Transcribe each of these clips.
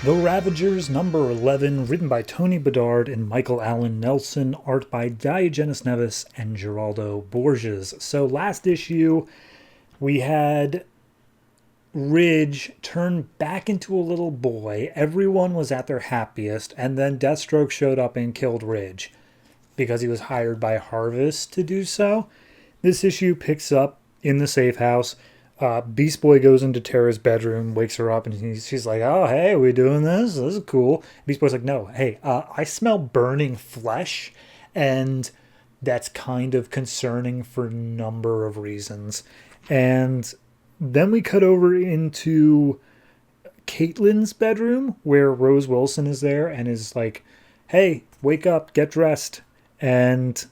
The Ravagers, number 11, written by Tony Bedard and Michael Allen Nelson, art by Diogenes Neves and Geraldo Borges. So last issue, we had Ridge turn back into a little boy. Everyone was at their happiest, and then Deathstroke showed up and killed Ridge because he was hired by Harvest to do so. This issue picks up in the safe house. Beast Boy goes into Tara's bedroom, wakes her up, and she's like, "Oh, hey, are we doing this? This is cool." Beast Boy's like, "No, hey, I smell burning flesh, and that's kind of concerning for a number of reasons." And then we cut over into Caitlin's bedroom, where Rose Wilson is there and is like, "Hey, wake up, get dressed." And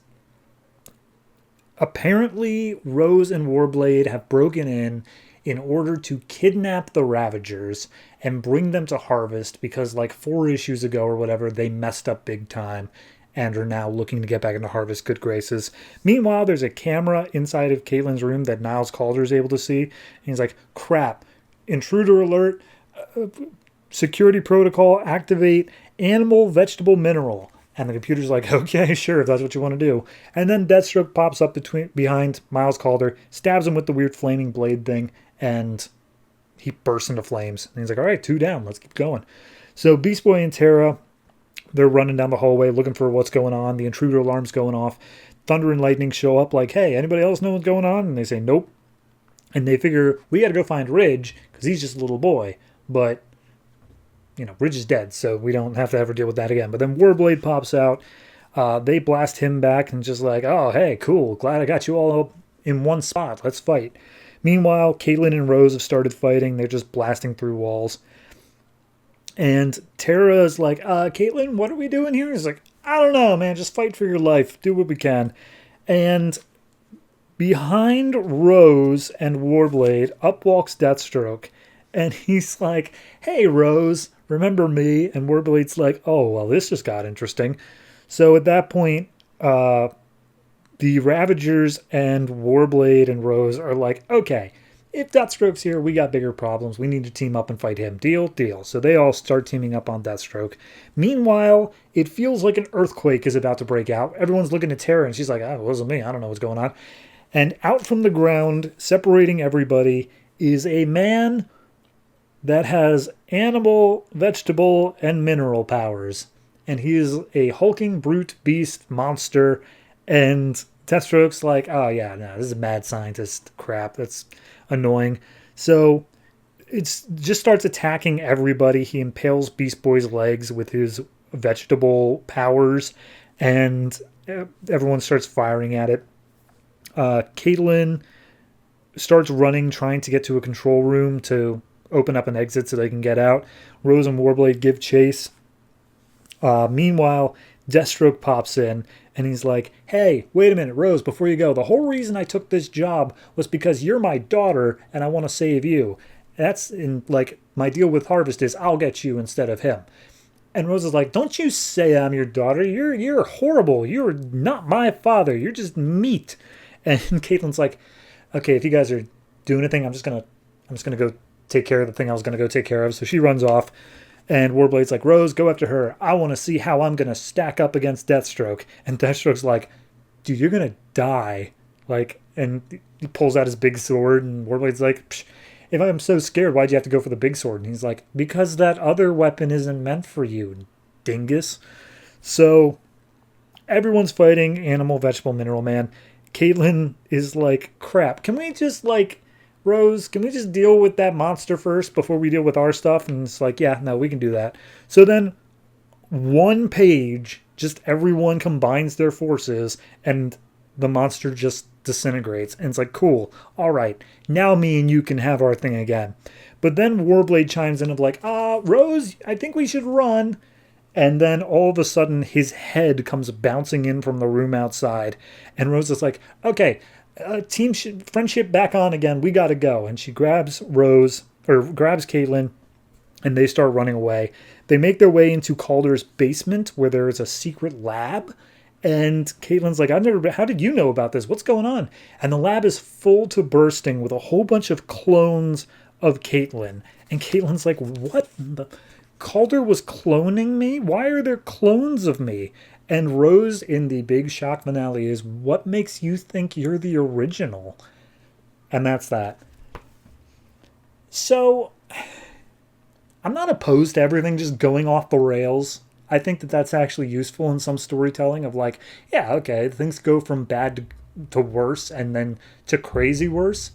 apparently, Rose and Warblade have broken in order to kidnap the Ravagers and bring them to Harvest because, like, 4 issues ago or whatever, they messed up big time and are now looking to get back into Harvest good graces. Meanwhile, there's a camera inside of Caitlin's room that Niles Calder is able to see. And he's like, "Crap, intruder alert, security protocol, activate animal, vegetable, mineral." And the computer's like, "Okay, sure, if that's what you want to do." And then Deathstroke pops up behind Miles Calder, stabs him with the weird flaming blade thing, and he bursts into flames. And he's like, "All right, 2 down, let's keep going." So Beast Boy and Tara, they're running down the hallway looking for what's going on. The intruder alarm's going off. Thunder and Lightning show up like, "Hey, anybody else know what's going on?" And they say, "Nope." And they figure, we got to go find Ridge, because he's just a little boy. But Ridge is dead, so we don't have to ever deal with that again. But then Warblade pops out. They blast him back and just like, "Oh, hey, cool. Glad I got you all up in one spot. Let's fight." Meanwhile, Caitlin and Rose have started fighting. They're just blasting through walls. And Tara's like, "Caitlin, what are we doing here?" He's like, "I don't know, man. Just fight for your life. Do what we can." And behind Rose and Warblade, up walks Deathstroke. And he's like, "Hey, Rose, remember me?" And Warblade's like, "Oh, well, this just got interesting." So at that point, the Ravagers and Warblade and Rose are like, "Okay, if Deathstroke's here, we got bigger problems. We need to team up and fight him. Deal, deal." So they all start teaming up on Deathstroke. Meanwhile, it feels like an earthquake is about to break out. Everyone's looking at Tara, and she's like, "Oh, it wasn't me. I don't know what's going on." And out from the ground, separating everybody, is a man that has animal, vegetable, and mineral powers. And he is a hulking brute beast monster. And Deathstroke's like, "Oh yeah, no, this is mad scientist crap. That's annoying." So it just starts attacking everybody. He impales Beast Boy's legs with his vegetable powers. And everyone starts firing at it. Caitlin starts running, trying to get to a control room to open up an exit so they can get out. Rose and Warblade give chase. Meanwhile, Deathstroke pops in and he's like, "Hey, wait a minute, Rose, before you go, the whole reason I took this job was because you're my daughter and I want to save you. That's in, like, my deal with Harvest is I'll get you instead of him." And Rose is like, "Don't you say I'm your daughter. You're horrible. You're not my father. You're just meat." And Caitlin's like, "Okay, if you guys are doing a thing, I'm just gonna go take care of the thing I was gonna go take care of." So she runs off, and Warblade's like, "Rose, go after her. I want to see how I'm gonna stack up against Deathstroke." And Deathstroke's like, "Dude, you're gonna die." Like, and he pulls out his big sword, and Warblade's like, "Psh, if I'm so scared, why'd you have to go for the big sword?" And he's like, "Because that other weapon isn't meant for you, dingus." So everyone's fighting animal, vegetable, mineral man. Caitlin is like, "Crap, can we just, like, Rose, can we just deal with that monster first before we deal with our stuff?" And it's like, "Yeah, no, we can do that." So then one page, just everyone combines their forces and the monster just disintegrates. And it's like, "Cool, all right, now me and you can have our thing again." But then Warblade chimes in of like, "Rose, I think we should run." And then all of a sudden, his head comes bouncing in from the room outside. And Rose is like, "Okay, friendship back on again. We got to go." And she grabs Caitlin, and they start running away. They make their way into Calder's basement, where there is a secret lab. And Caitlin's like, how did you know about this? What's going on?" And the lab is full to bursting with a whole bunch of clones of Caitlin. And Caitlin's like, "What the Calder was cloning me? Why are there clones of me? And Rose in the big shock finale is, what makes you think you're the original? And that's that. So, I'm not opposed to everything just going off the rails. I think that that's actually useful in some storytelling of like, yeah, okay, things go from bad to worse and then to crazy worse.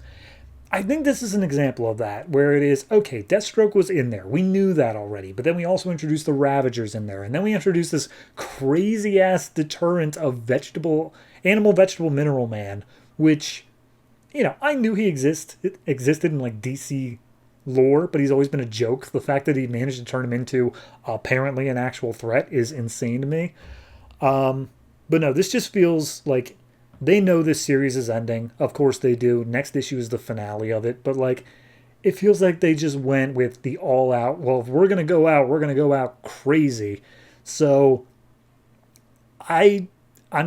I think this is an example of that, where it is, okay, Deathstroke was in there. We knew that already. But then we also introduced the Ravagers in there. And then we introduced this crazy-ass deterrent of animal, vegetable, mineral man, which, I knew he existed in, like, DC lore, but he's always been a joke. The fact that he managed to turn him into apparently an actual threat is insane to me. But no, this just feels like they know this series is ending. Of course they do. Next issue is the finale of it. But like, it feels like they just went with the all out, well, if we're going to go out, we're going to go out crazy. So I'm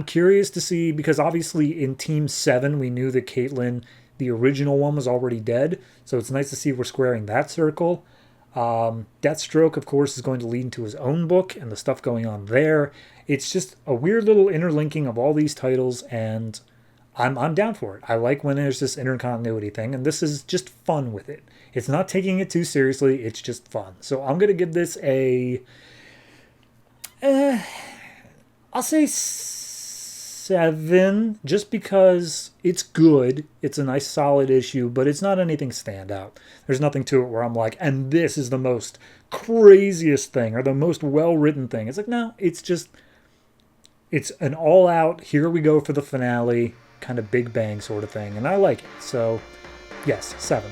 curious to see, because obviously in Team 7, we knew that Caitlin, the original one, was already dead. So it's nice to see we're squaring that circle. Deathstroke, of course, is going to lead into his own book and the stuff going on there. It's just a weird little interlinking of all these titles, and I'm down for it. I like when there's this intercontinuity thing, and this is just fun with it. It's not taking it too seriously, it's just fun. So I'm going to give this I'll say 7, just because it's good. It's a nice solid issue, but it's not anything standout. There's nothing to it where I'm like, and this is the most craziest thing or the most well-written thing. It's like, no, it's an all-out, here we go for the finale, kind of big bang sort of thing, and I like it. So, yes, 7.